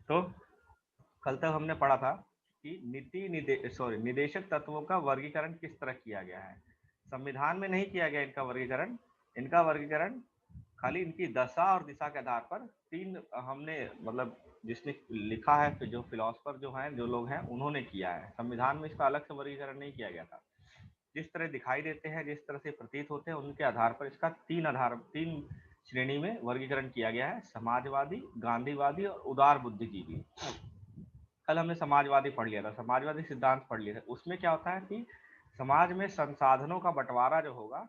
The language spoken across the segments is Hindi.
तो कल तक हमने पढ़ा था कि निदेशक तत्वों का वर्गीकरण किस तरह किया गया है। संविधान में नहीं किया गया इनका वर्गीकरण। इनका वर्गीकरण खाली इनकी दशा और दिशा के आधार पर तीन हमने मतलब जिसने लिखा है, जो फिलोसफर जो हैं, जो लोग हैं, उन्होंने किया है। संविधान में इसका अलग से वर्गीकरण नहीं किया गया था। जिस तरह दिखाई देते हैं, जिस तरह से प्रतीत होते हैं, उनके आधार पर इसका तीन श्रेणी में वर्गीकरण किया गया है: समाजवादी, गांधीवादी और उदार बुद्धिजीवी। कल हमने समाजवादी पढ़ लिया था, समाजवादी सिद्धांत पढ़ लिया था। उसमें क्या होता है कि समाज में संसाधनों का बंटवारा जो होगा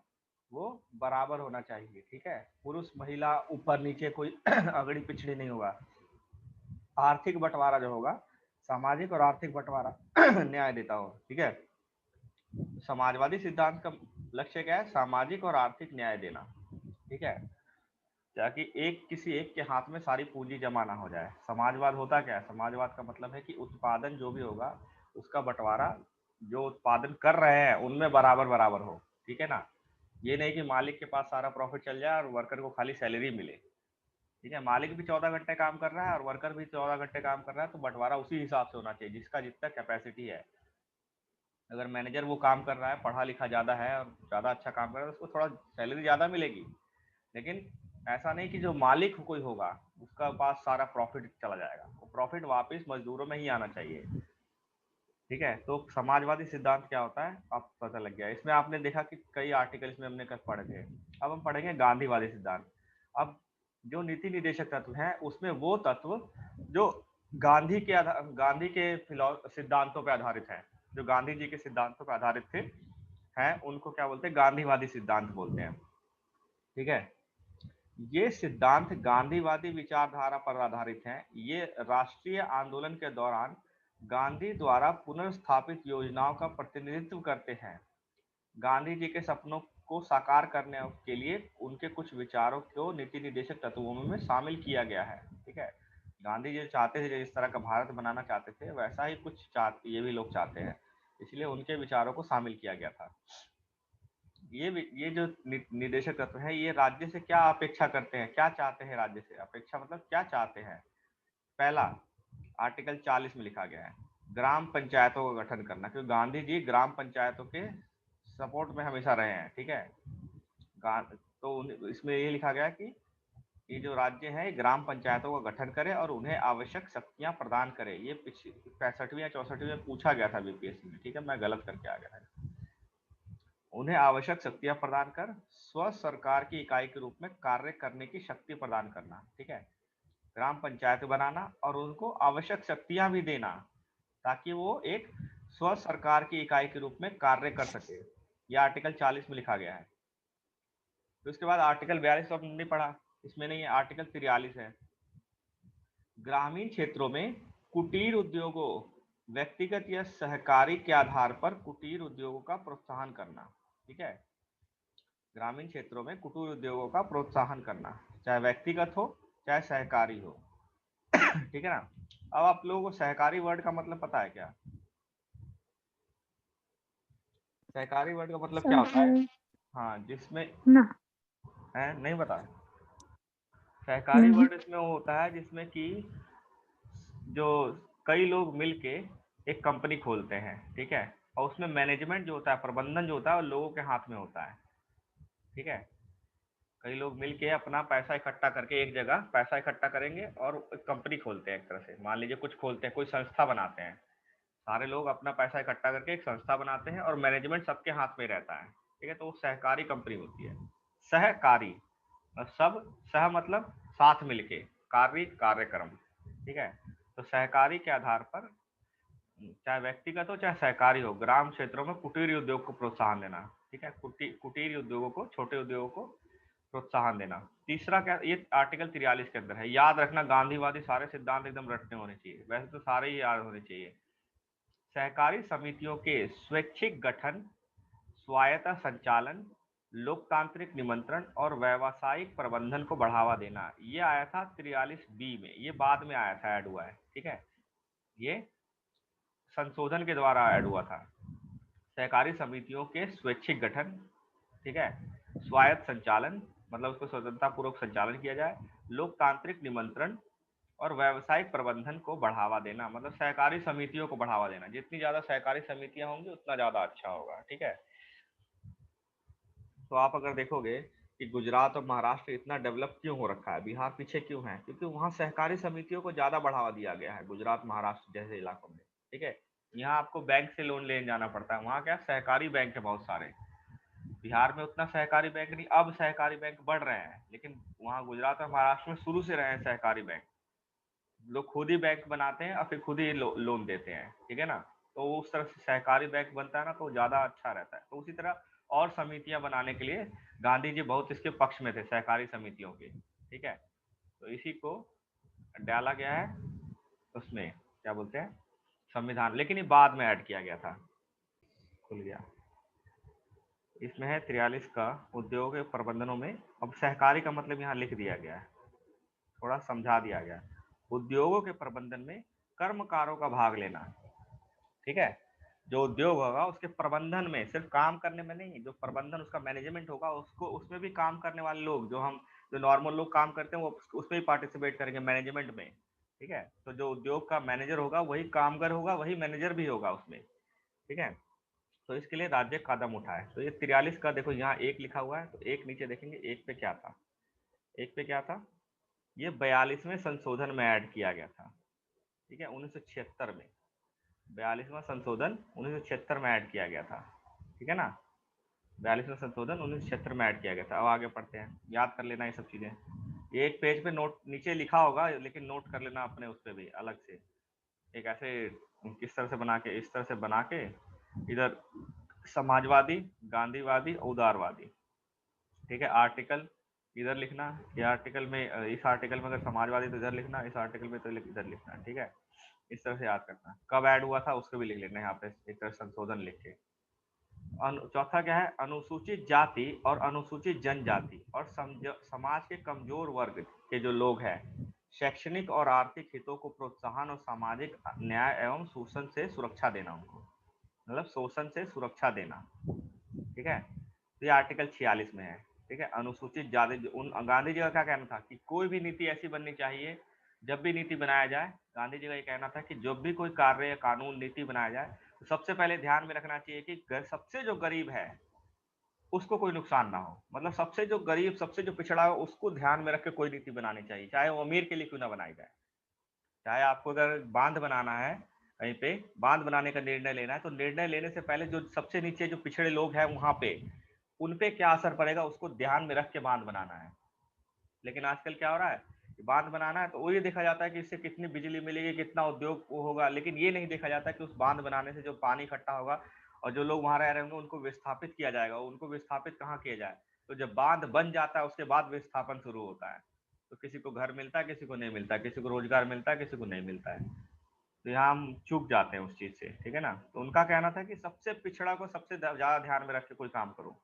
वो बराबर होना चाहिए। ठीक है, पुरुष महिला ऊपर नीचे कोई अगड़ी पिछड़ी नहीं होगा। आर्थिक बंटवारा जो होगा, सामाजिक और आर्थिक बंटवारा न्याय देता हो। ठीक है, समाजवादी सिद्धांत का लक्ष्य क्या है? सामाजिक और आर्थिक न्याय देना। ठीक है, ताकि किसी एक के हाथ में सारी पूंजी जमा ना हो जाए। समाजवाद होता क्या है? समाजवाद का मतलब है कि उत्पादन जो भी होगा उसका बंटवारा जो उत्पादन कर रहे हैं उनमें बराबर बराबर हो। ठीक है ना, ये नहीं कि मालिक के पास सारा प्रॉफिट चल जाए और वर्कर को खाली सैलरी मिले। ठीक है, मालिक भी 14 घंटे काम कर रहा है और वर्कर भी 14 घंटे काम कर रहा है, तो बंटवारा उसी हिसाब से होना चाहिए जिसका जितना कैपेसिटी है। अगर मैनेजर वो काम कर रहा है, पढ़ा लिखा ज़्यादा है और ज़्यादा अच्छा काम कर रहा है, तो उसको थोड़ा सैलरी ज़्यादा मिलेगी। लेकिन ऐसा नहीं कि जो मालिक कोई होगा उसका पास सारा प्रॉफिट चला जाएगा, वो प्रॉफिट वापस मजदूरों में ही आना चाहिए। ठीक है, तो समाजवादी सिद्धांत क्या होता है आप पता लग गया। इसमें आपने देखा कि कई आर्टिकल इसमें हमने कल पढ़े थे। अब हम पढ़ेंगे गांधीवादी सिद्धांत। अब जो नीति निदेशक तत्व हैं उसमें वो तत्व जो गांधी के सिद्धांतों पर आधारित है, जो गांधी जी के सिद्धांतों पर आधारित थे हैं, उनको क्या बोलते हैं? गांधीवादी सिद्धांत बोलते हैं। ठीक है, ये सिद्धांत गांधीवादी विचारधारा पर आधारित हैं। ये राष्ट्रीय आंदोलन के दौरान गांधी द्वारा पुनर्स्थापित योजनाओं का प्रतिनिधित्व करते हैं। गांधी जी के सपनों को साकार करने के लिए उनके कुछ विचारों को नीति निदेशक तत्वों में शामिल किया गया है। ठीक है, गांधी जी चाहते थे, जिस तरह का भारत बनाना चाहते थे वैसा ही कुछ ये भी लोग चाहते हैं, इसलिए उनके विचारों को शामिल किया गया था। ये जो निदेशक तत्व है, ये राज्य से क्या अपेक्षा करते हैं, क्या चाहते हैं राज्य से? अपेक्षा मतलब क्या चाहते हैं। पहला, आर्टिकल 40 में लिखा गया है ग्राम पंचायतों का गठन करना, क्योंकि गांधी जी ग्राम पंचायतों के सपोर्ट में हमेशा रहे हैं। ठीक है, तो इसमें ये लिखा गया कि ये जो राज्य है ग्राम पंचायतों का गठन करे और उन्हें आवश्यक शक्तियां प्रदान करे। ये 65वीं या 64वीं में पूछा गया था बीपीएससी में। ठीक है, मैं गलत करके आ गया था। उन्हें आवश्यक शक्तियां प्रदान कर स्व सरकार की इकाई के रूप में कार्य करने की शक्ति प्रदान करना। ठीक है, ग्राम पंचायत बनाना और उनको आवश्यक शक्तियां भी देना ताकि वो एक स्व सरकार की इकाई के रूप में कार्य कर सके। यह आर्टिकल 40 में लिखा गया है। तो इसके बाद आर्टिकल 42 तो हमने पढ़ा, इसमें नहीं है। आर्टिकल 43 है ग्रामीण क्षेत्रों में कुटीर उद्योगों, व्यक्तिगत या सहकारी के आधार पर कुटीर उद्योगों का प्रोत्साहन करना। ठीक है, ग्रामीण क्षेत्रों में कुटीर उद्योगों का प्रोत्साहन करना, चाहे व्यक्तिगत हो चाहे सहकारी हो। ठीक है ना। अब आप लोगों को सहकारी वर्ड का मतलब पता है क्या? सहकारी वर्ड का मतलब क्या होता है? हाँ, जिसमें ना है नहीं पता। सहकारी वर्ड इसमें वो होता है जिसमें कि जो कई लोग मिलके एक कंपनी खोलते हैं। ठीक है, और उसमें मैनेजमेंट जो होता है, प्रबंधन जो होता है, वो लोगों के हाथ में होता है। ठीक है, कई लोग मिलके अपना पैसा इकट्ठा करके एक जगह पैसा इकट्ठा करेंगे और एक कंपनी खोलते हैं। एक तरह से मान लीजिए कुछ खोलते हैं, कोई संस्था बनाते हैं। सारे लोग अपना पैसा इकट्ठा करके एक संस्था बनाते हैं और मैनेजमेंट सबके हाथ में रहता है। ठीक है, तो वो सहकारी कंपनी होती है। सहकारी सब, सह मतलब साथ मिलके, कार्य कार्यक्रम। ठीक है, तो सहकारी के आधार पर चाहे व्यक्तिगत हो चाहे सहकारी हो, ग्राम क्षेत्रों में कुटीर उद्योग को प्रोत्साहन देना। ठीक है, कुटीर उद्योगों को, छोटे उद्योगों को प्रोत्साहन देना। तीसरा क्या, ये आर्टिकल 43 के अंदर है। याद रखना, गांधीवादी सारे सिद्धांत एकदम रटने होने चाहिए, वैसे तो सारे ही याद होने चाहिए। सहकारी समितियों के स्वैच्छिक गठन, स्वायत्त संचालन, लोकतांत्रिक निमंत्रण और व्यावसायिक प्रबंधन को बढ़ावा देना। ये आया था 43B में, ये बाद में आया था, ऐड हुआ है। ठीक है, ये संशोधन के द्वारा ऐड हुआ था। सहकारी समितियों के स्वैच्छिक गठन, ठीक है, स्वायत्त संचालन मतलब उसको स्वतंत्रता पूर्वक संचालन किया जाए, लोकतांत्रिक निमंत्रण और व्यावसायिक प्रबंधन को बढ़ावा देना, मतलब सहकारी समितियों को बढ़ावा देना। जितनी ज्यादा सहकारी समितियां होंगी उतना ज्यादा अच्छा होगा, ठीक है। तो आप अगर देखोगे कि गुजरात और महाराष्ट्र इतना डेवलप क्यों हो रखा है, बिहार पीछे क्यों है, क्योंकि वहाँ सहकारी समितियों को ज्यादा बढ़ावा दिया गया है, गुजरात महाराष्ट्र जैसे इलाकों में, ठीक है। यहाँ आपको बैंक से लोन लेने जाना पड़ता है, वहाँ क्या सहकारी बैंक है बहुत सारे। बिहार में उतना सहकारी बैंक नहीं, अब सहकारी बैंक बढ़ रहे हैं, लेकिन वहाँ गुजरात और महाराष्ट्र में शुरू से रहे हैं सहकारी बैंक। लोग खुद ही बैंक बनाते हैं और फिर खुद ही लोन देते हैं, ठीक है ना। तो उस तरह से सहकारी बैंक बनता है ना, तो ज़्यादा अच्छा रहता है। तो उसी तरह और समितियां बनाने के लिए गांधी जी बहुत इसके पक्ष में थे, सहकारी समितियों के, ठीक है। तो इसी को डाला गया है उसमें, क्या बोलते हैं, संविधान। लेकिन ये बाद में ऐड किया गया था। खुल गया, इसमें है 43 का उद्योग के प्रबंधनों में। अब सहकारी का मतलब यहाँ लिख दिया गया है, थोड़ा समझा दिया गया। उद्योगों के प्रबंधन में कर्मकारों का भाग लेना, ठीक है। जो उद्योग होगा उसके प्रबंधन में, सिर्फ काम करने में नहीं, जो प्रबंधन उसका मैनेजमेंट होगा, उसको उसमें भी काम करने वाले लोग, जो नॉर्मल लोग काम करते हैं वो उसमें भी पार्टिसिपेट करेंगे मैनेजमेंट में, ठीक है। तो जो उद्योग का मैनेजर होगा वही कामगार होगा, वही मैनेजर भी होगा उसमें, ठीक है। तो इसके लिए राज्य कदम उठाए। तो ये 43 का देखो यहाँ एक लिखा हुआ है, तो एक नीचे देखेंगे एक पे क्या था, एक पे क्या था, ये 42वें संशोधन में ऐड किया गया था, ठीक है, 1976 में। 42वां संशोधन 1976 में ऐड किया गया था, ठीक है ना। 42वां संशोधन 1976 में ऐड किया गया था। अब आगे पढ़ते हैं, याद कर लेना ये सब चीजें। ये एक पेज पे नोट नीचे लिखा होगा, लेकिन नोट कर लेना अपने उस पर भी अलग से, एक ऐसे किस तरह से बना के, इस तरह से बना के, इधर समाजवादी, गांधीवादी, उदारवादी, ठीक है। आर्टिकल इधर लिखना, ये आर्टिकल में, इस आर्टिकल में अगर समाजवादी तो इधर लिखना, इस आर्टिकल में तो इधर लिखना, ठीक है। इस तरह से याद करना, कब ऐड हुआ था उसको भी लिख लेना यहाँ पे, एक तरह संशोधन लिख के। चौथा क्या है, अनुसूचित जाति और अनुसूचित जनजाति और समाज के कमजोर वर्ग के जो लोग हैं, शैक्षणिक और आर्थिक हितों को प्रोत्साहन और सामाजिक न्याय एवं शोषण से सुरक्षा देना उनको, मतलब शोषण से सुरक्षा देना, ठीक है। तो ये आर्टिकल 46 में है, ठीक है। अनुसूचित जाति, उन गांधी जी का क्या कहना था कि कोई भी नीति ऐसी बननी चाहिए, जब भी नीति बनाया जाए, गांधी जी का ये कहना था कि जब भी कोई कार्य या कानून नीति बनाया जाए तो सबसे पहले ध्यान में रखना चाहिए कि सबसे जो गरीब है उसको कोई नुकसान ना हो, मतलब सबसे जो गरीब, सबसे जो पिछड़ा हो उसको ध्यान में रख के कोई नीति बनानी चाहिए, चाहे वो अमीर के लिए क्यों ना बनाई जाए। चाहे आपको अगर बांध बनाना है, कहीं पे बांध बनाने का निर्णय लेना है, तो निर्णय लेने से पहले जो सबसे नीचे जो पिछड़े लोग हैं वहां पे, उन पे क्या असर पड़ेगा उसको ध्यान में रख के बांध बनाना है। लेकिन आजकल क्या हो रहा है, बांध बनाना है तो वो ये देखा जाता है कि इससे कितनी बिजली मिलेगी, कितना उद्योग होगा, लेकिन ये नहीं देखा जाता कि उस बांध बनाने से जो पानी इकट्ठा होगा और जो लोग वहां रह रहे होंगे उनको विस्थापित किया जाएगा, उनको विस्थापित कहाँ किया जाए। तो जब बांध बन जाता है उसके बाद विस्थापन शुरू होता है, तो किसी को घर मिलता है, किसी को नहीं मिलता, किसी को रोजगार मिलता है, किसी को नहीं मिलता है। तो यहाँ हम चूक जाते हैं उस चीज से, ठीक है ना। तो उनका कहना था कि सबसे पिछड़ा को सबसे ज्यादा ध्यान में रख के कोई काम करो।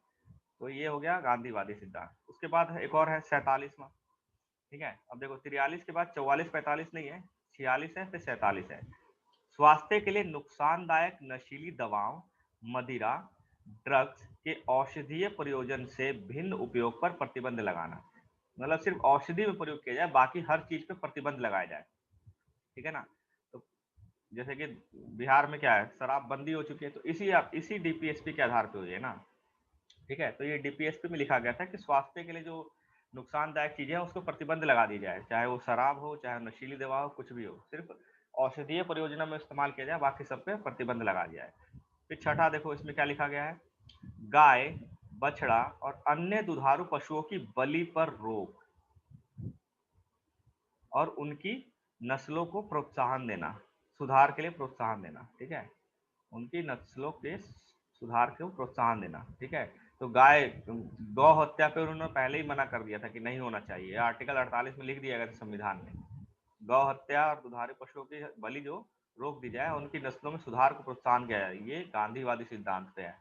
तो ये हो गया गांधीवादी सिद्धांत। उसके बाद एक और है 47वां, ठीक है। अब देखो 43 के बाद 44 45 नहीं है, 46 है, फिर 47 है। स्वास्थ्य के लिए नुकसानदायक नशीली दवाओं, मदिरा, ड्रग्स के औषधीय प्रयोजन से भिन्न उपयोग पर प्रतिबंध लगाना, मतलब सिर्फ औषधि में प्रयोग किया जाए, बाकी हर चीज पे प्रतिबंध लगाया जाए, ठीक है ना। तो जैसे कि बिहार में क्या है, शराब बंदी हो चुकी है, तो इसी डीपीएसपी के आधार पे हुई है ना, ठीक है। तो ये डीपीएसपी में लिखा गया था कि स्वास्थ्य के लिए जो नुकसानदायक चीजें हैं उसको प्रतिबंध लगा दी जाए, चाहे वो शराब हो, चाहे नशीली दवा हो, कुछ भी हो, सिर्फ औषधीय परियोजना में इस्तेमाल किया जाए, बाकी सब पे प्रतिबंध लगा दिया है। फिर छठा देखो इसमें क्या लिखा गया है, गाय, बछड़ा और अन्य दुधारू पशुओं की बलि पर रोक और उनकी नस्लों को प्रोत्साहन देना, सुधार के लिए प्रोत्साहन देना, ठीक है। उनकी नस्लों के सुधार को प्रोत्साहन देना, ठीक है। तो गौ हत्या पे उन्होंने पहले ही मना कर दिया था कि नहीं होना चाहिए, आर्टिकल 48 में लिख दिया गया था संविधान में, गौ हत्या और दुधारू पशुओं की बलि जो रोक दी जाए, उनकी नस्लों में सुधार को प्रोत्साहन किया जाए, ये गांधीवादी सिद्धांत पे है,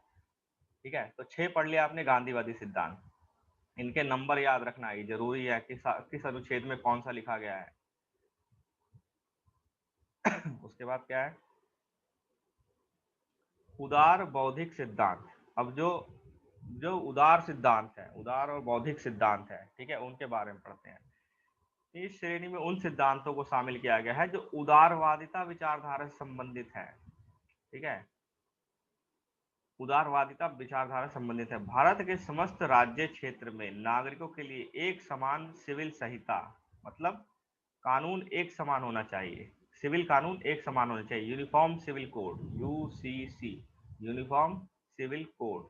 ठीक है। तो 6 पढ़ लिया आपने गांधीवादी सिद्धांत, इनके नंबर याद रखना ये जरूरी है, किस अनुच्छेद में कौन सा लिखा गया है। उसके बाद क्या है, उदार बौद्धिक सिद्धांत। अब जो जो उदार सिद्धांत है, उदार और बौद्धिक सिद्धांत है, ठीक है, उनके बारे में पढ़ते हैं। इस श्रेणी में उन सिद्धांतों को शामिल किया गया है जो उदारवादिता विचारधारा से संबंधित है। ठीक है, उदारवादिता विचारधारा से संबंधित है। भारत के समस्त राज्य क्षेत्र में नागरिकों के लिए एक समान सिविल संहिता, मतलब कानून एक समान होना चाहिए, सिविल कानून एक समान होना चाहिए, uniform civil code, UCC, uniform civil code,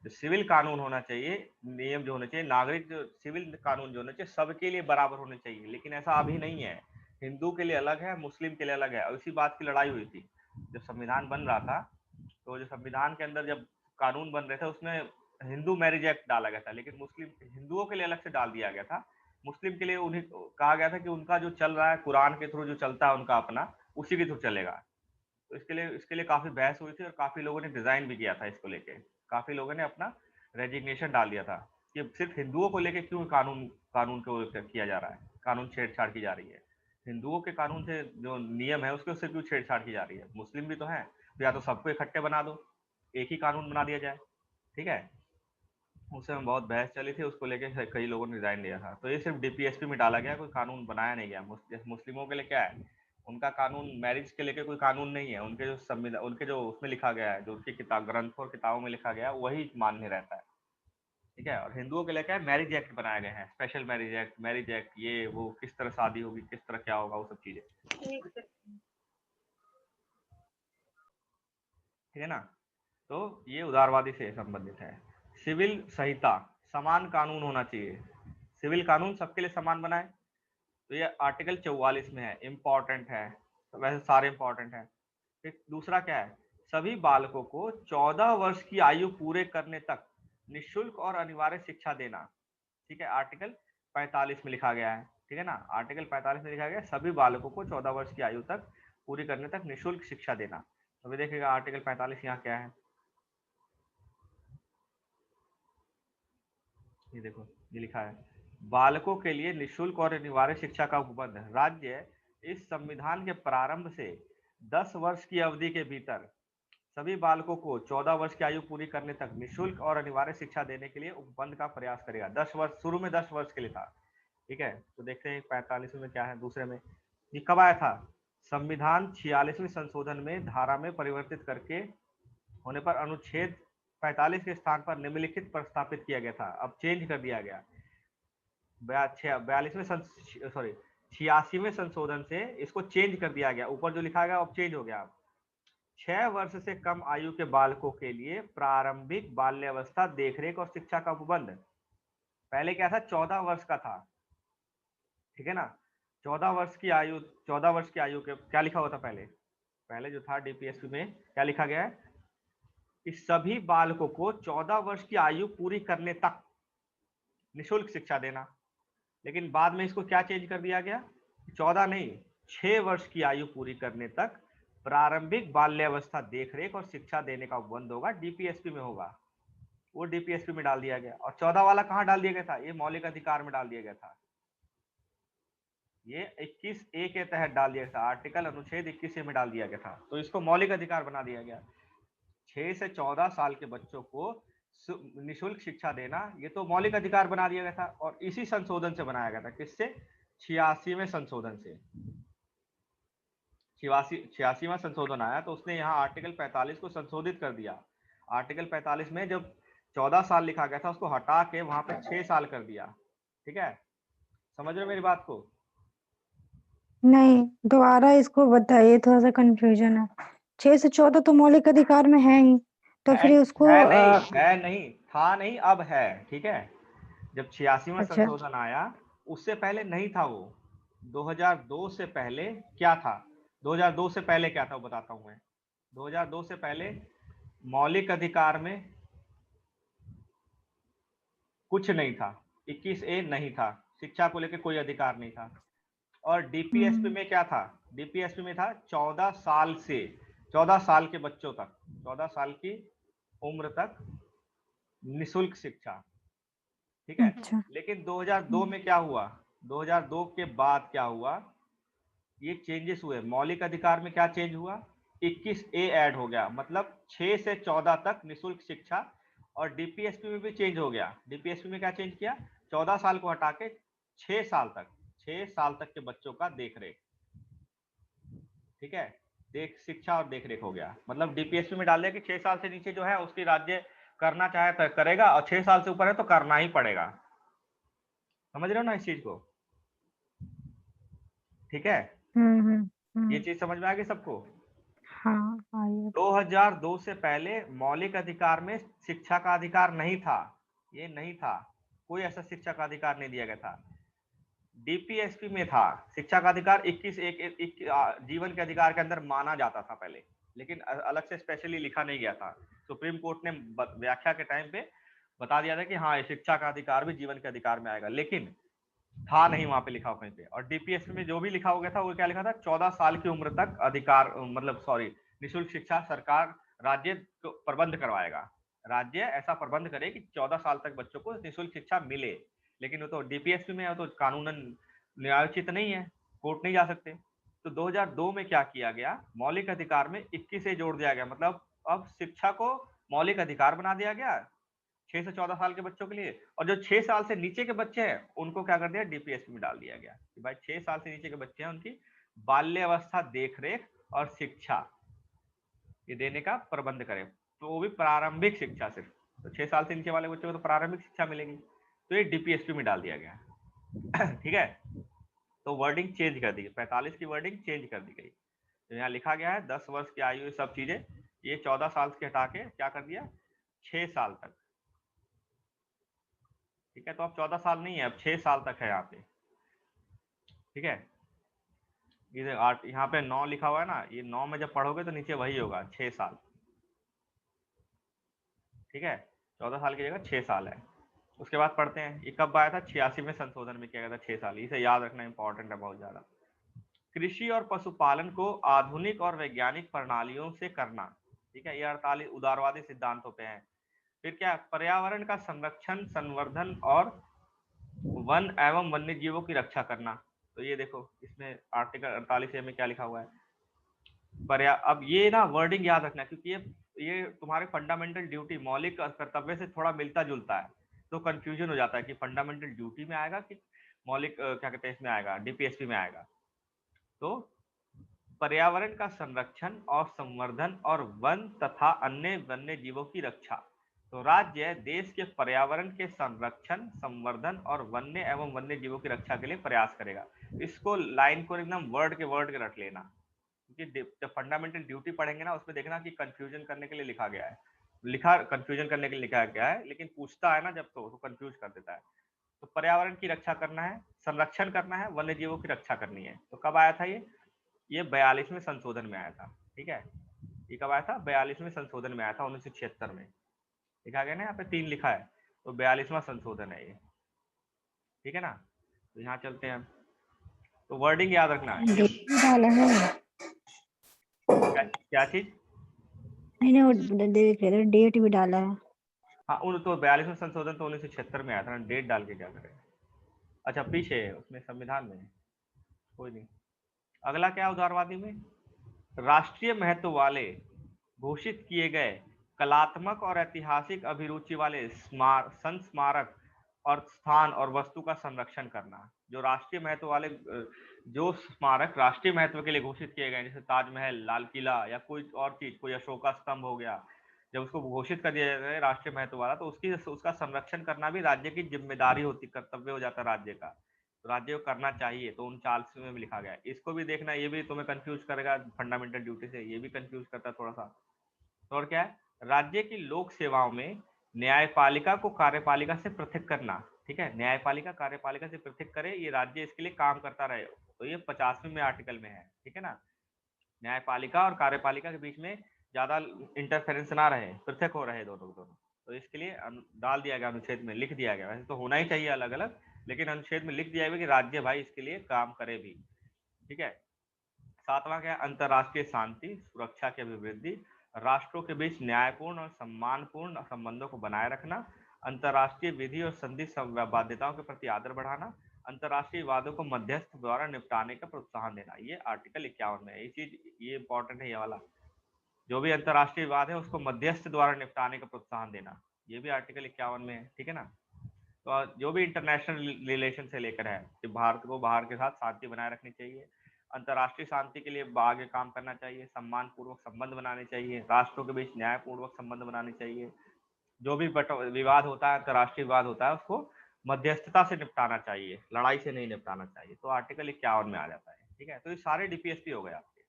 जो सिविल कानून होना चाहिए, नियम जो होने चाहिए, नागरिक जो सिविल कानून जो होना चाहिए सबके लिए बराबर होने चाहिए। लेकिन ऐसा अभी नहीं है, हिंदू के लिए अलग है, मुस्लिम के लिए अलग है। और इसी बात की लड़ाई हुई थी जब संविधान बन रहा था। तो जो संविधान के अंदर जब कानून बन रहे थे उसमें हिंदू मैरिज एक्ट डाला गया था, लेकिन मुस्लिम हिंदुओं के लिए अलग से डाल दिया गया था। मुस्लिम के लिए उन्हें कहा गया था कि उनका जो चल रहा है कुरान के थ्रू जो चलता है उनका अपना, उसी के थ्रू चलेगा। तो इसके लिए काफी बहस हुई थी और काफी लोगों ने डिजाइन भी किया था इसको लेके। काफी लोगों ने अपना रेजिग्नेशन डाल दिया था कि सिर्फ हिंदुओं को लेके क्यों कानून कानून को किया जा रहा है, कानून छेड़छाड़ की जा रही है। हिंदुओं के कानून से जो नियम है उसके उससे क्यों छेड़छाड़ की जा रही है, मुस्लिम भी तो है। तो या तो सबको इकट्ठे बना दो, एक ही कानून बना दिया जाए। ठीक है, उसमें बहुत बहस चली थी, उसको लेके कई लोगों ने रिजाइन दिया था। तो ये सिर्फ डीपीएसपी में डाला गया, कोई कानून बनाया नहीं गया। मुस्लिमों के लिए क्या है, उनका कानून मैरिज के लेके कोई कानून नहीं है। उनके जो संविधान, उनके जो उसमें लिखा गया है, जो उनकी किताब ग्रंथ और किताबों में लिखा गया है वही मान्य रहता है। ठीक है, और हिंदुओं के लिए क्या है, मैरिज एक्ट बनाया गया है, स्पेशल मैरिज एक्ट, ये वो, किस तरह शादी होगी, किस तरह क्या होगा, वो सब चीजें। ठीक है ना। तो ये उदारवादी से संबंधित है। सिविल संहिता, समान कानून होना चाहिए, सिविल कानून सबके लिए समान बनाए। तो ये आर्टिकल 44 में है, इंपॉर्टेंट है। तो वैसे सारे इंपॉर्टेंट है। फिर दूसरा क्या है, सभी बालकों को 14 वर्ष की आयु पूरे करने तक निःशुल्क और अनिवार्य शिक्षा देना। ठीक है, आर्टिकल 45 में लिखा गया है। ठीक है ना, आर्टिकल 45 में लिखा गया है सभी बालकों को 14 वर्ष की आयु तक पूरी करने तक निःशुल्क शिक्षा देना। अभी देखिएगा आर्टिकल 45 यहाँ क्या है, ये देखो, ये लिखा है, बालकों के लिए निःशुल्क और अनिवार्य शिक्षा का उपबंध। राज्य इस संविधान के प्रारंभ से 10 वर्ष की अवधि के भीतर सभी बालकों को 14 वर्ष की आयु पूरी करने तक निःशुल्क और अनिवार्य शिक्षा देने के लिए उपबंध का प्रयास करेगा। 10 वर्ष, शुरू में 10 वर्ष के लिए था। ठीक है, तो देखते हैं 45 में क्या है, दूसरे में ये कब आया था, संविधान 46वें संशोधन में धारा में परिवर्तित करके होने पर अनुच्छेद 45 के स्थान पर निम्नलिखित प्रस्तापित किया गया था। अब चेंज कर दिया गया, 86वें संशोधन से इसको चेंज कर दिया गया। ऊपर जो लिखा गया अब चेंज हो गया। 6 वर्ष से कम आयु के बालकों के लिए प्रारंभिक बाल्यावस्था देखरेख और शिक्षा का उपबंध। पहले क्या था, 14 वर्ष का था। ठीक है ना, 14 वर्ष की आयु, 14 वर्ष की आयु के क्या लिखा हुआ था पहले, पहले जो था डीपीएसपी में क्या लिखा गया है कि सभी बालकों को 14 वर्ष की आयु पूरी करने तक निःशुल्क शिक्षा देना। लेकिन बाद में इसको क्या चेंज कर दिया गया, 14 नहीं, 6 वर्ष की आयु पूरी करने तक प्रारंभिक बाल्यावस्था देखरेख और शिक्षा देने का उपबंध होगा, डीपीएसपी में होगा। वो डीपीएसपी में डाल दिया गया। और 14 वाला कहाँ डाल दिया गया था, ये मौलिक अधिकार में डाल दिया गया था। ये 21A के तहत डाल दिया था, आर्टिकल अनुच्छेद 21A में डाल दिया गया था। तो इसको मौलिक अधिकार बना दिया गया। 6 से 14 साल के बच्चों को निःशुल्क शिक्षा देना, ये तो मौलिक अधिकार बना दिया गया था। और इसी संशोधन से बनाया गया था, किससे, 86वें संशोधन से। 86वां संशोधन आया तो उसने यहाँ आर्टिकल 45 को संशोधित कर दिया। आर्टिकल 45 में जब 14 साल लिखा गया था उसको हटा के वहां पे 6 साल कर दिया। ठीक है, समझ रहे हो मेरी बात को। नहीं, दोबारा इसको बताइए, थोड़ा सा कंफ्यूजन है। 6 से 14 तो मौलिक अधिकार में है ही, तो फिर उसको है नहीं, था नहीं, अब है। ठीक है, जब 86वां अच्छा, संशोधन आया उससे पहले नहीं था वो। 2002 से पहले क्या था, 2002 से पहले क्या था वो बताता हूं मैं। 2002 से पहले मौलिक अधिकार में कुछ नहीं था, 21A नहीं था, शिक्षा को लेकर कोई अधिकार नहीं था। और डीपीएसपी में क्या था, डीपीएसपी में था 14 साल से, 14 साल के बच्चों तक, 14 साल की उम्र तक निःशुल्क शिक्षा। ठीक है, अच्छा। लेकिन 2002 में क्या हुआ, 2002 के बाद क्या हुआ, ये चेंजेस हुए। मौलिक अधिकार में क्या चेंज हुआ, 21A ऐड हो गया, मतलब 6 से 14 तक निःशुल्क शिक्षा। और डीपीएसपी में भी चेंज हो गया। डीपीएसपी में क्या चेंज किया, 14 साल को हटा के 6 साल तक, 6 साल तक के बच्चों का देख रेख, ठीक है, देख शिक्षा और देख रेख हो गया, मतलब डीपीएसपी में डाल दिया कि 6 साल से नीचे जो है उसकी राज्य करना चाहे तो करेगा, और 6 साल से ऊपर है तो करना ही पड़ेगा। समझ रहे हो ना इस चीज को? ठीक है, ये चीज समझ में आ गई सबको? हाँ आइए। 2002 से पहले मौलिक अधिकार में शिक्षा का अधिकार नहीं था, ये नहीं था, कोई ऐसा शिक्षा का अधिकार नहीं दिया गया था। डीपीएसपी में था, शिक्षा का अधिकार 21 जीवन के अधिकार के अंदर माना जाता था पहले, लेकिन अलग से स्पेशली लिखा नहीं गया था। सुप्रीम कोर्ट ने व्याख्या के टाइम पे बता दिया था कि हाँ ये शिक्षा का अधिकार भी जीवन के अधिकार में आएगा, लेकिन था नहीं वहां पे लिखा कहीं पे। और डीपीएसपी में जो भी लिखा हो गया था वो क्या लिखा था, 14 साल की उम्र तक अधिकार, मतलब सॉरी, निःशुल्क शिक्षा सरकार राज्य को प्रबंध करवाएगा, राज्य ऐसा प्रबंध करे कि 14 साल तक बच्चों को निःशुल्क शिक्षा मिले। लेकिन वो तो डीपीएसपी में है तो कानूनन न्यायोचित नहीं है, कोर्ट नहीं जा सकते। तो 2002 में क्या किया गया, मौलिक अधिकार में 21 से जोड़ दिया गया, मतलब अब शिक्षा को मौलिक अधिकार बना दिया गया 6 से 14 साल के बच्चों के लिए। और जो 6 साल से नीचे के बच्चे हैं उनको क्या कर दिया, डीपीएसपी में डाल दिया गया कि भाई 6 साल से नीचे के बच्चे हैं उनकी बाल्यावस्था देखरेख और शिक्षा ये देने का प्रबंध करें, तो वो भी प्रारंभिक शिक्षा सिर्फ। तो 6 साल से नीचे वाले बच्चों को तो प्रारंभिक शिक्षा मिलेगी, तो ये डीपीएसपी में डाल दिया गया। ठीक है, तो वर्डिंग चेंज कर दी, 45 की वर्डिंग चेंज कर दी गई। तो यहाँ लिखा गया है 10 वर्ष की आयु, सब चीजें, ये 14 साल के हटा के क्या कर दिया, 6 साल तक। ठीक है, तो अब 14 साल नहीं है, अब 6 साल तक है यहाँ पे। ठीक है, इधर 8, यहाँ पे 9 लिखा हुआ है ना, ये 9 में जब पढ़ोगे तो नीचे वही होगा 6 साल। ठीक है, 14 साल की जगह 6 साल है। उसके बाद पढ़ते हैं, ये कब आया था, 86 में संशोधन में किया गया था 6 साल, इसे याद रखना इंपॉर्टेंट है बहुत ज्यादा। कृषि और पशुपालन को आधुनिक और वैज्ञानिक प्रणालियों से करना। ठीक है, ये 48 उदारवादी सिद्धांतों पे है। फिर क्या, पर्यावरण का संरक्षण, संवर्धन और वन एवं वन्य जीवों की रक्षा करना। तो ये देखो इसमें आर्टिकल 48 में क्या लिखा हुआ है, अब ये ना वर्डिंग याद रखना, क्योंकि ये तुम्हारे फंडामेंटल ड्यूटी, मौलिक कर्तव्य से थोड़ा मिलता जुलता है, तो कंफ्यूजन हो जाता है कि फंडामेंटल ड्यूटी में आएगा कि मौलिक क्या कहते हैं इसमें आएगा, डीपीएसपी में आएगा। तो पर्यावरण का संरक्षण और संवर्धन और वन तथा अन्य वन्य जीवों की रक्षा। तो राज्य देश के पर्यावरण के संरक्षण, संवर्धन और वन्य एवं वन्य जीवों की रक्षा के लिए प्रयास करेगा। इसको लाइन को एकदम वर्ड के रट लेना, क्योंकि जब फंडामेंटल ड्यूटी पढ़ेंगे ना उसमें देखना कि कंफ्यूजन करने के लिए लिखा गया है, कंफ्यूजन करने के लिए लिखा गया है, लेकिन पूछता है ना जब तो कंफ्यूज कर देता है। तो पर्यावरण की रक्षा करना है, संरक्षण करना है, वन्य जीवों की रक्षा करनी है। तो कब आया था ये 42वें संशोधन में आया था। ठीक है, ये कब आया था, 42वें संशोधन में आया था 1976 में। लिखा गया ना यहाँ पे 3 लिखा है, तो 42वां संशोधन है ये। ठीक है ना, तो यहाँ चलते हैं, तो वर्डिंग याद रखना है। डाला है, क्या चीज, नहीं वो देख रहे थे, डेट भी डाला है। हाँ उन तो 42वां संशोधन तो 1976 में आया था ना, डेट डाल के क्या करें। अच्छा पीछे उसमें संविधान में कोई नहीं। अगला क्या उदारवादी में, राष्ट्रीय महत्व वाले घोषित किए गए कलात्मक और ऐतिहासिक अभिरुचि वाले संस्मारक और स्थान और वस्तु का संरक्षण करना। जो राष्ट्रीय महत्व वाले जो स्मारक राष्ट्रीय महत्व के लिए घोषित किए गए, जैसे ताजमहल, लाल किला या कोई और चीज, कोई अशोका स्तंभ हो गया, जब उसको घोषित कर दिया जाता है राष्ट्रीय महत्व वाला, तो उसका संरक्षण करना भी राज्य की जिम्मेदारी होती, कर्तव्य हो जाता है राज्य का, तो राज्य को करना चाहिए। तो 39 में भी लिखा गया है, इसको भी देखना, ये भी तुम्हें कंफ्यूज करेगा फंडामेंटल ड्यूटी से, ये भी कंफ्यूज करता है थोड़ा सा। तो और क्या है, राज्य की लोक सेवाओं में न्यायपालिका को कार्यपालिका से पृथक करना। ठीक है, न्यायपालिका कार्यपालिका से पृथक करे, ये राज्य इसके लिए काम करता रहे, तो ये 50वें में आर्टिकल में है। ठीक है ना, न्यायपालिका और कार्यपालिका के बीच में ज्यादा इंटरफेरेंस ना रहे, पृथक हो रहे दोनों दोनों, तो इसके लिए डाल दिया गया, अनुच्छेद में लिख दिया गया। वैसे तो होना ही चाहिए अलग अलग, लेकिन अनुच्छेद में लिख दिया गया कि राज्य भाई इसके लिए काम करे भी। ठीक है, 7वां क्या है, अंतरराष्ट्रीय शांति सुरक्षा की अभिवृद्धि, राष्ट्रों के बीच न्यायपूर्ण और सम्मानपूर्ण संबंधों को बनाए रखना, अंतरराष्ट्रीय विधि और संधि बाध्यताओं के प्रति आदर बढ़ाना, अंतरराष्ट्रीय विवादों को मध्यस्थ द्वारा निपटाने का प्रोत्साहन देना। ये आर्टिकल 51 में है, ये चीज ये इंपॉर्टेंट है, ये वाला जो भी अंतरराष्ट्रीय विवाद है उसको मध्यस्थ द्वारा निपटाने का प्रोत्साहन देना, ये भी आर्टिकल 51 में है। ठीक है ना, तो जो भी इंटरनेशनल रिलेशन से लेकर है कि भारत को बाहर के साथ शांति बनाए रखनी चाहिए, अंतर्राष्ट्रीय शांति के लिए आगे काम करना चाहिए, सम्मान पूर्वक संबंध बनाने चाहिए, राष्ट्रों के बीच न्यायपूर्वक संबंध बनाने चाहिए, जो भी विवाद होता है, अंतर्राष्ट्रीय विवाद होता है, उसको मध्यस्थता से निपटाना चाहिए, लड़ाई से नहीं निपटाना चाहिए। तो आर्टिकल 51 में आ जाता है। ठीक है, तो ये सारे डीपीएसपी हो गए आपके,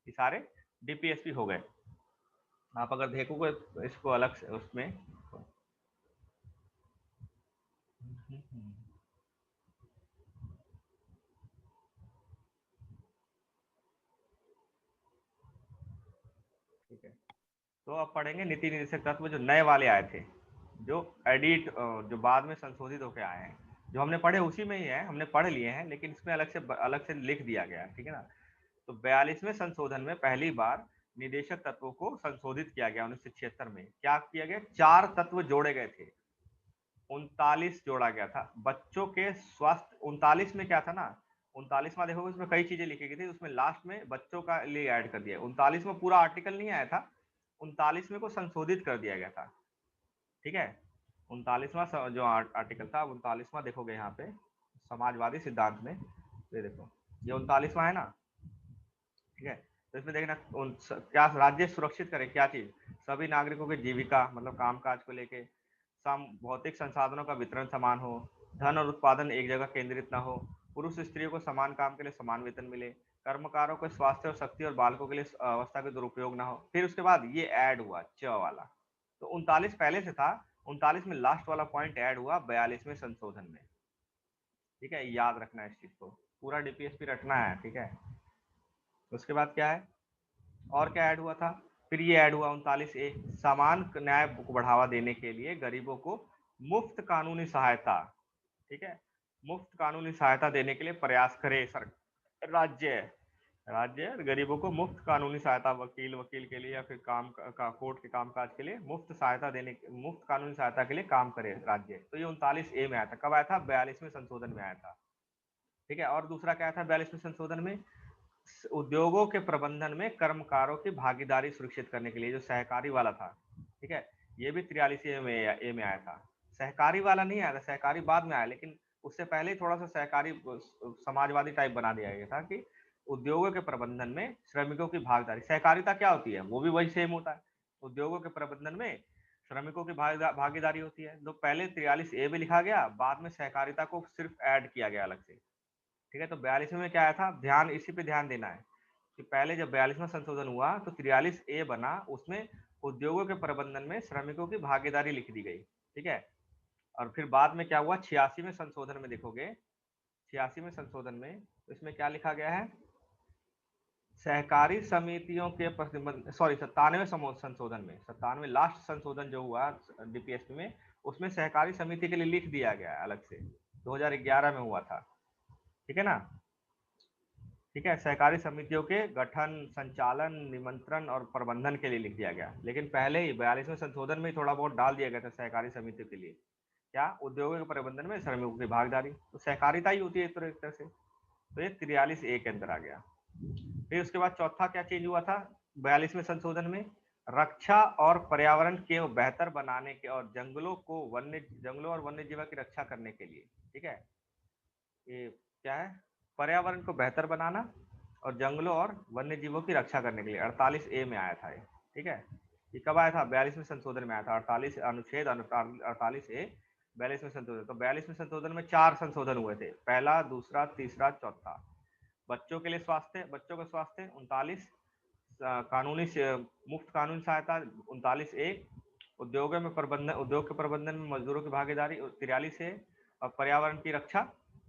ये सारे डीपीएसपी हो गए। आप अगर देखोगे तो इसको अलग से उसमें ठीक है, तो अब पढ़ेंगे नीति निर्देशक तत्व जो नए वाले आए थे, जो एडिट जो बाद में संशोधित होकर आए हैं। जो हमने पढ़े उसी में ही है, हमने पढ़ लिए हैं, लेकिन इसमें अलग से लिख दिया गया है। ठीक है ना। तो 42वें संशोधन में पहली बार निदेशक तत्वों को संशोधित किया गया 1976 में। क्या किया गया? 4 तत्व जोड़े गए थे, 39 जोड़ा गया था। बच्चों के स्वास्थ्य 39 में क्या था ना, 39वां देखोगे उसमें कई चीजें लिखी गई थी, उसमें लास्ट में बच्चों का लिए ऐड कर दिया। 39 में पूरा आर्टिकल नहीं आया था, 39 में को संशोधित कर दिया गया था। ठीक है, 39वां जो आर्टिकल था, 39वां देखोगे यहाँ पे समाजवादी सिद्धांत में, ये देखो ये 39वां है ना। ठीक है, तो इसमें देखना क्या राज्य सुरक्षित करे, क्या चीज, सभी नागरिकों की जीविका मतलब कामकाज को लेके, भौतिक संसाधनों का वितरण समान हो, धन और उत्पादन एक जगह केंद्रित न हो, पुरुष स्त्रियों को समान काम के लिए समान वेतन मिले, कर्मकारों को स्वास्थ्य और शक्ति और बालकों के लिए अवस्था के दुरुपयोग न हो। फिर उसके बाद ये ऐड हुआ च वाला। तो 39 पहले से था, 39 में लास्ट वाला पॉइंट ऐड हुआ 42वें संशोधन में। ठीक है, याद रखना है इस चीज को, पूरा डीपीएसपी रटना है। ठीक है, उसके बाद क्या है, और क्या ऐड हुआ था, फिर ये ऐड हुआ 39A, समान न्याय को बढ़ावा देने के लिए गरीबों को मुफ्त कानूनी सहायता। ठीक है, मुफ्त कानूनी सहायता देने के लिए प्रयास करे राज्य राज्य गरीबों को मुफ्त कानूनी सहायता, वकील के लिए या फिर कोर्ट के कामकाज के लिए मुफ्त सहायता देने, मुफ्त कानूनी सहायता के लिए काम करे राज्य। तो ये 39A में आया था। कब आया था? 42वें संशोधन में आया था। ठीक है, और दूसरा क्या था 42वें संशोधन में, उद्योगों के प्रबंधन में कर्मकारों की भागीदारी सुरक्षित करने के लिए, जो सहकारी वाला था। ठीक है, ये भी 43A में आया था। सहकारी वाला नहीं आया था, सहकारी बाद में आया, लेकिन उससे पहले थोड़ा सा सहकारी समाजवादी टाइप बना दिया गया था कि उद्योगों के प्रबंधन में श्रमिकों की भागीदारी। सहकारिता क्या होती है? वो भी वही सेम होता है, उद्योगों के प्रबंधन में श्रमिकों की भागीदारी होती है। तो पहले 43A भी लिखा गया, बाद में सहकारिता को सिर्फ ऐड किया गया अलग से। ठीक है, तो 42वें में क्या आया था, ध्यान इसी पे ध्यान देना है कि पहले जब 42वां संशोधन हुआ तो 43A बना, उसमें उद्योगों के प्रबंधन में श्रमिकों की भागीदारी लिख दी गई। ठीक है, और फिर बाद में क्या हुआ 86वें संशोधन में देखोगे, 86वें संशोधन में तो इसमें क्या लिखा गया है, सहकारी समितियों के प्रतिबंध, सॉरी 97वें संशोधन में, 97वें लास्ट संशोधन जो हुआ डीपीएसपी में, उसमें सहकारी समिति के लिए लिख दिया गया है अलग से, 2011 में हुआ था। ठीक है ना। ठीक है, सहकारी समितियों के गठन, संचालन, निमंत्रण और प्रबंधन के लिए लिख दिया गया। लेकिन पहले ही 42वें संशोधन में थोड़ा बहुत डाल दिया गया था सहकारी समितियों के लिए, क्या, उद्योगों के प्रबंधन में श्रमिकों की भागीदारी। तो सहकारिता ही होती है एक तरह से। तो ये 43A के अंदर आ गया। फिर उसके बाद चौथा क्या चेंज हुआ था 42वें संशोधन में, रक्षा और पर्यावरण के बेहतर बनाने के और जंगलों और वन्य जीवन की रक्षा करने के लिए। ठीक है, ये क्या है, पर्यावरण को बेहतर बनाना और जंगलों और वन्य जीवों की रक्षा करने के लिए 48A में आया था ये। ठीक है, ये कब आया था? 42वें संशोधन में आया था, 48 अनुच्छेद 48A 42वें संशोधन। तो 42वें संशोधन में 4 संशोधन हुए थे, पहला, दूसरा, तीसरा, चौथा। बच्चों के लिए स्वास्थ्य, बच्चों का स्वास्थ्य 39, कानूनी मुफ्त कानूनी सहायता 39A, उद्योग के प्रबंधन में मजदूरों की भागीदारी 43A, और पर्यावरण की रक्षा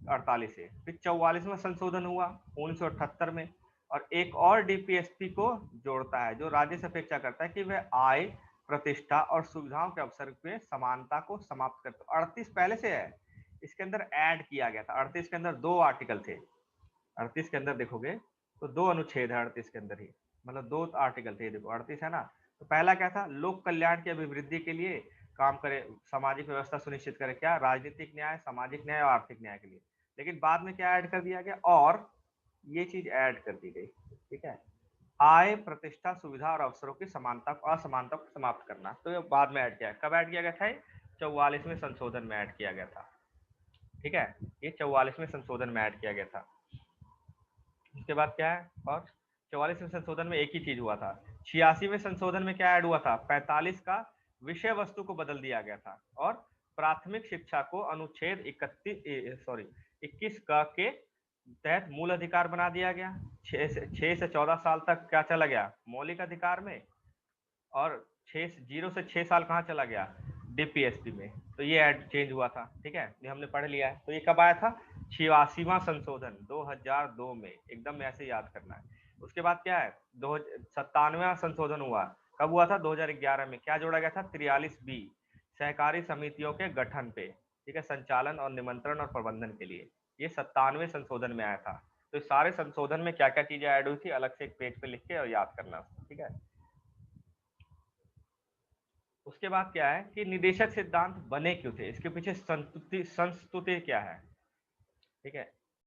48A। फिर 44वां संशोधन हुआ 1978 में, और एक और डीपीएसपी को जोड़ता है जो राज्य से अपेक्षा करता है कि वह आय, प्रतिष्ठा और सुविधाओं के अवसर में समानता को समाप्त करता है। 38 पहले से है, इसके अंदर ऐड किया गया था। 38 के अंदर 2 आर्टिकल थे, 38 के अंदर देखोगे तो 2 अनुच्छेद है 38 के अंदर ही, मतलब 2 आर्टिकल थे। देखो 38 है ना, तो पहला क्या था, लोक कल्याण की अभिवृद्धि के लिए काम करे, सामाजिक व्यवस्था सुनिश्चित करे, क्या, राजनीतिक न्याय, सामाजिक न्याय और आर्थिक न्याय के लिए। लेकिन बाद में क्या ऐड कर दिया गया, और ये चीज ऐड कर दी गई। ठीक है, आय, प्रतिष्ठा, सुविधा और अवसरों की असमानता को समाप्त करना। तो ये बाद में ऐड किया। कब ऐड किया गया था? 44वें संशोधन में ऐड किया गया था। ठीक है, ये 44वें संशोधन में ऐड किया गया था। उसके बाद क्या है, और 44वें संशोधन में एक ही चीज हुआ था। 86वें संशोधन में क्या ऐड हुआ था, 45 का विषय वस्तु को बदल दिया गया था और प्राथमिक शिक्षा को अनुच्छेद 21 का के तहत मूल अधिकार बना दिया गया। 6 से 14 साल तक क्या चला गया, मौलिक अधिकार में, और 0 से 6 साल कहाँ चला गया, डीपीएसपी में। तो ये ऐड चेंज हुआ था। ठीक है, ये हमने पढ़ लिया है। तो ये कब आया था, 86वां संशोधन 2002 में, एकदम ऐसे याद करना है। उसके बाद क्या है, 97वां संशोधन हुआ, कब हुआ था, 2011 में। क्या जोड़ा गया था, 43B, सहकारी समितियों के गठन पे, ठीक है, संचालन और निमंत्रण और प्रबंधन के लिए। ये 97वें संशोधन में आया था। तो सारे संशोधन में क्या क्या चीजें ऐड हुई थी, अलग से एक पेज पे लिख के और याद करना। ठीक है, उसके बाद क्या है कि निदेशक सिद्धांत बने क्यों थे, इसके पीछे संस्तुति क्या है। ठीक है,